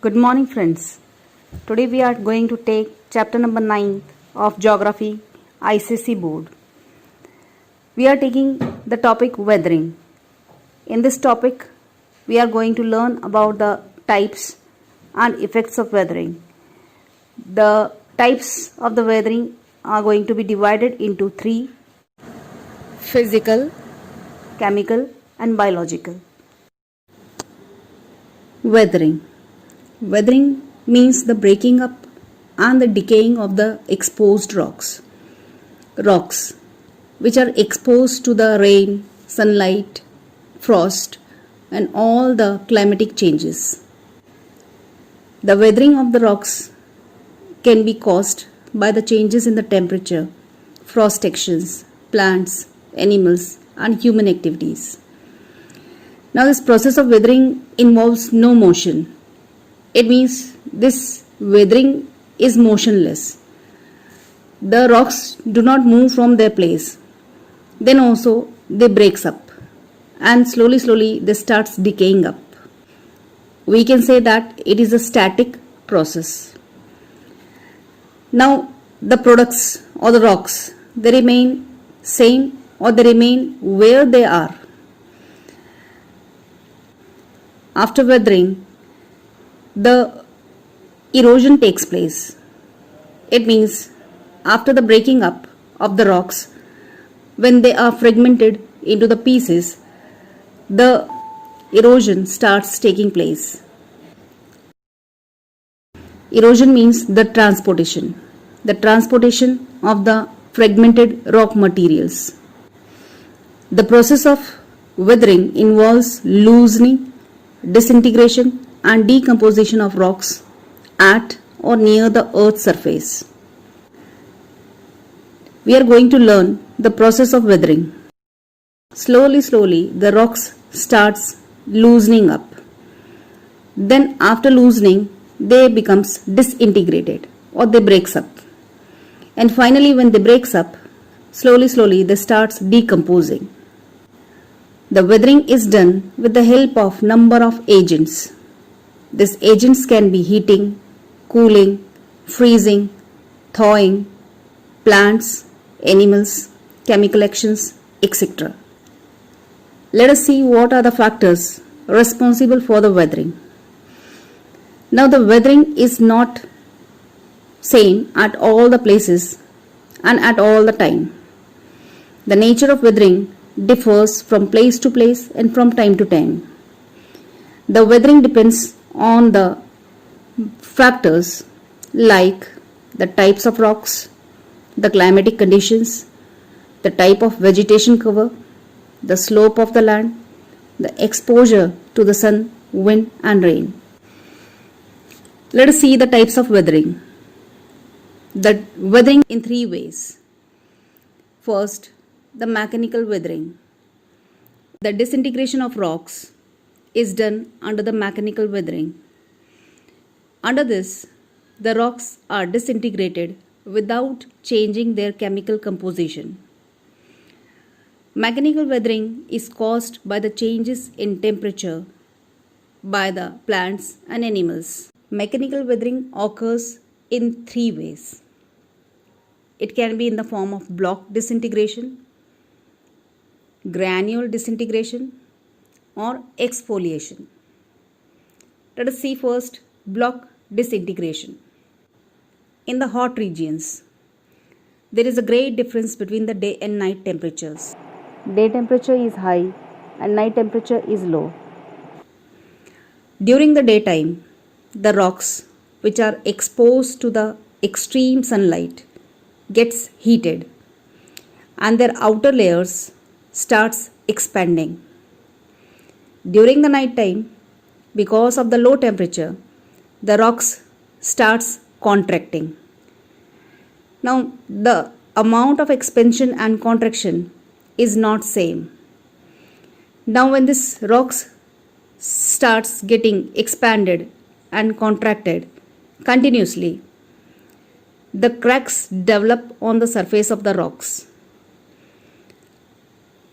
Good morning, friends. Today we are going to take chapter number 9 of Geography ICC Board. We are taking the topic weathering. In this topic, we are going to learn about the types and effects of weathering. The types of the weathering are going to be divided into three: physical, chemical, and biological. Weathering. Weathering means the breaking up and the decaying of the exposed rocks. Rocks which are exposed to the rain, sunlight, frost, and all the climatic changes. The weathering of the rocks can be caused by the changes in the temperature, frost actions, plants, animals, and human activities. Now, this process of weathering involves no motion. It means this weathering is motionless. The rocks do not move from their place. Then also they breaks up and slowly they starts decaying up. We can say that it is a static process. Now the products or the rocks, they remain same or they remain where they are. After weathering, the erosion takes place. It means after the breaking up of the rocks, when they are fragmented into the pieces, the erosion starts taking place. Erosion means the transportation of the fragmented rock materials. The process of weathering involves loosening, disintegration, and decomposition of rocks at or near the earth's surface. We are going to learn the process of weathering. Slowly the rocks starts loosening up. Then after loosening, they becomes disintegrated or they breaks up. And finally when they breaks up, slowly they starts decomposing. The weathering is done with the help of number of agents. These agents can be heating, cooling, freezing, thawing, plants, animals, chemical actions, etc. Let us see what are the factors responsible for the weathering. Now the weathering is not same at all the places and at all the time. The nature of weathering differs from place to place and from time to time. The weathering depends on the factors like the types of rocks, the climatic conditions, the type of vegetation cover, the slope of the land, the exposure to the sun, wind, and rain. Let us see the types of weathering. The weathering in three ways. First, the mechanical weathering. The disintegration of rocks is done under the mechanical weathering. Under this, the rocks are disintegrated without changing their chemical composition. Mechanical weathering is caused by the changes in temperature by the plants and animals. Mechanical weathering occurs in three ways. It can be in the form of block disintegration, granule disintegration, or exfoliation. Let us see first block disintegration. In the hot regions, there is a great difference between the day and night temperatures. Day temperature is high and night temperature is low. During the daytime, the rocks which are exposed to the extreme sunlight gets heated and their outer layers starts expanding. During the night time, because of the low temperature, the rocks starts contracting. Now the amount of expansion and contraction is not same. Now when this rocks starts getting expanded and contracted continuously, the cracks develop on the surface of the rocks.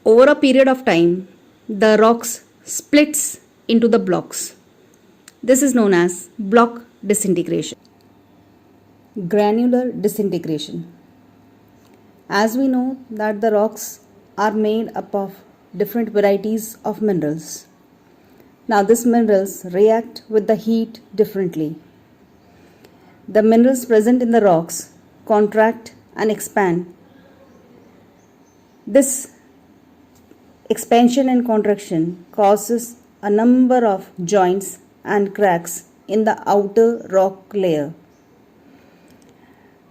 Over a period of time, the rocks splits into the blocks This is known as block disintegration. Granular disintegration. As we know that the rocks are made up of different varieties of minerals. Now these minerals react with the heat differently. The minerals present in the rocks contract and expand. This expansion and contraction causes a number of joints and cracks in the outer rock layer.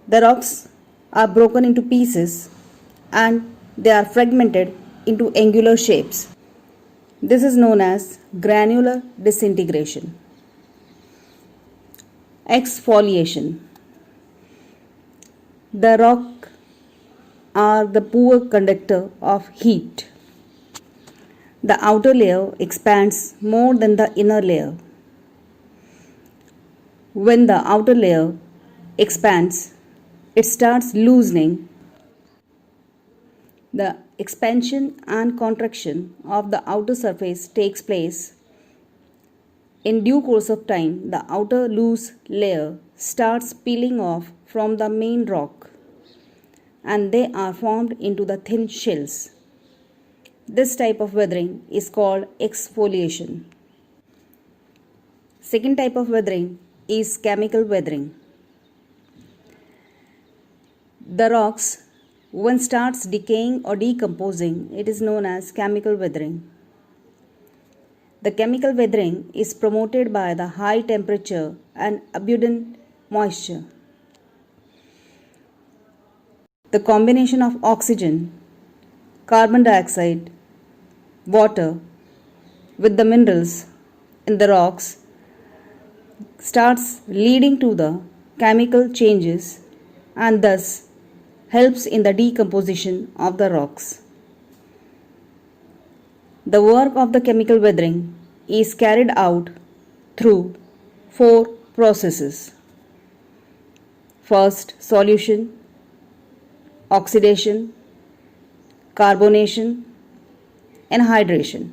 The rocks are broken into pieces and they are fragmented into angular shapes. This is known as granular disintegration. Exfoliation. The rock are the poor conductor of heat. The outer layer expands more than the inner layer. When the outer layer expands, it starts loosening. The expansion and contraction of the outer surface takes place. In due course of time, the outer loose layer starts peeling off from the main rock and they are formed into the thin shells. This type of weathering is called exfoliation. Second type of weathering is chemical weathering. The rocks, when starts decaying or decomposing, it is known as chemical weathering. The chemical weathering is promoted by the high temperature and abundant moisture. The combination of oxygen, carbon dioxide, water with the minerals in the rocks starts leading to the chemical changes and thus helps in the decomposition of the rocks. The work of the chemical weathering is carried out through 4 processes. First, solution, oxidation, carbonation, and hydration.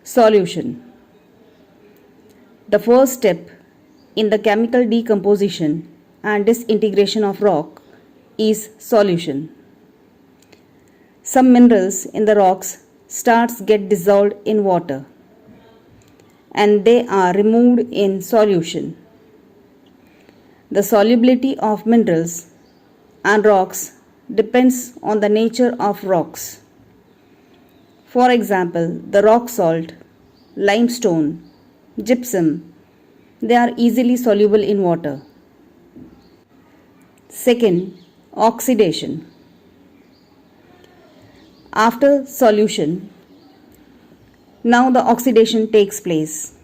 Solution. The first step in the chemical decomposition and disintegration of rock is solution. Some minerals in the rocks starts get dissolved in water and they are removed in solution. The solubility of minerals and rocks depends on the nature of rocks. For example, the rock salt, limestone, gypsum, they are easily soluble in water. Second, oxidation. After solution, now the oxidation takes place.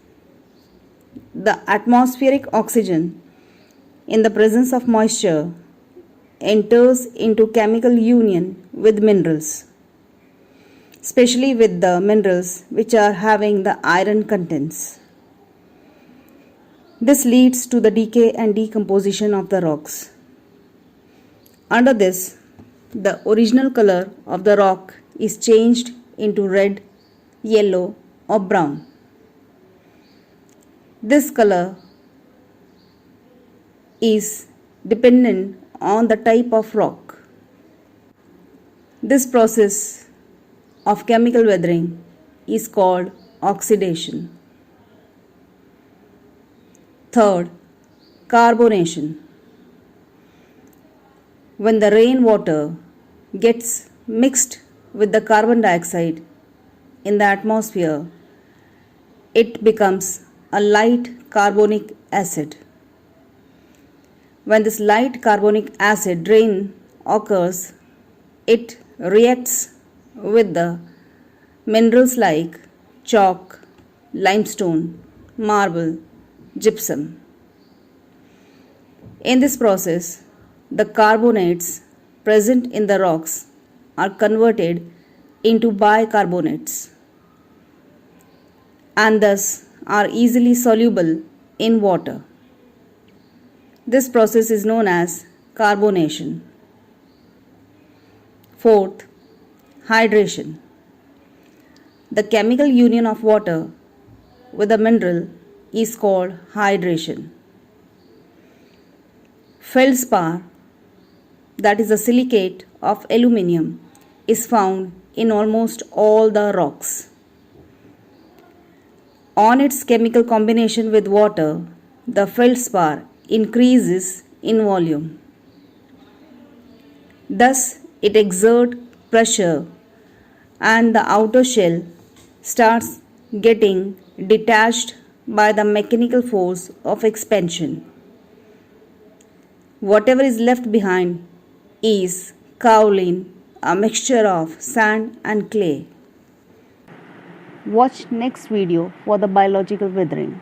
The atmospheric oxygen in the presence of moisture enters into chemical union with minerals, especially with the minerals which are having the iron contents. This leads to the decay and decomposition of the rocks. Under this, the original color of the rock is changed into red, yellow, or brown. This color is dependent on the type of rock. This process of chemical weathering is called oxidation. Third, carbonation. When the rainwater gets mixed with the carbon dioxide in the atmosphere, it becomes a light carbonic acid. When this light carbonic acid rain occurs, it reacts with the minerals like chalk, limestone, marble, gypsum. In this process, the carbonates present in the rocks are converted into bicarbonates and thus are easily soluble in water. This process is known as carbonation. Fourth, hydration. The chemical union of water with a mineral is called hydration. Feldspar, that is a silicate of aluminium, is found in almost all the rocks. On its chemical combination with water, the feldspar increases in volume. Thus, it exerts pressure and the outer shell starts getting detached by the mechanical force of expansion. Whatever is left behind is kaolin, a mixture of sand and clay. Watch next video for the biological withering.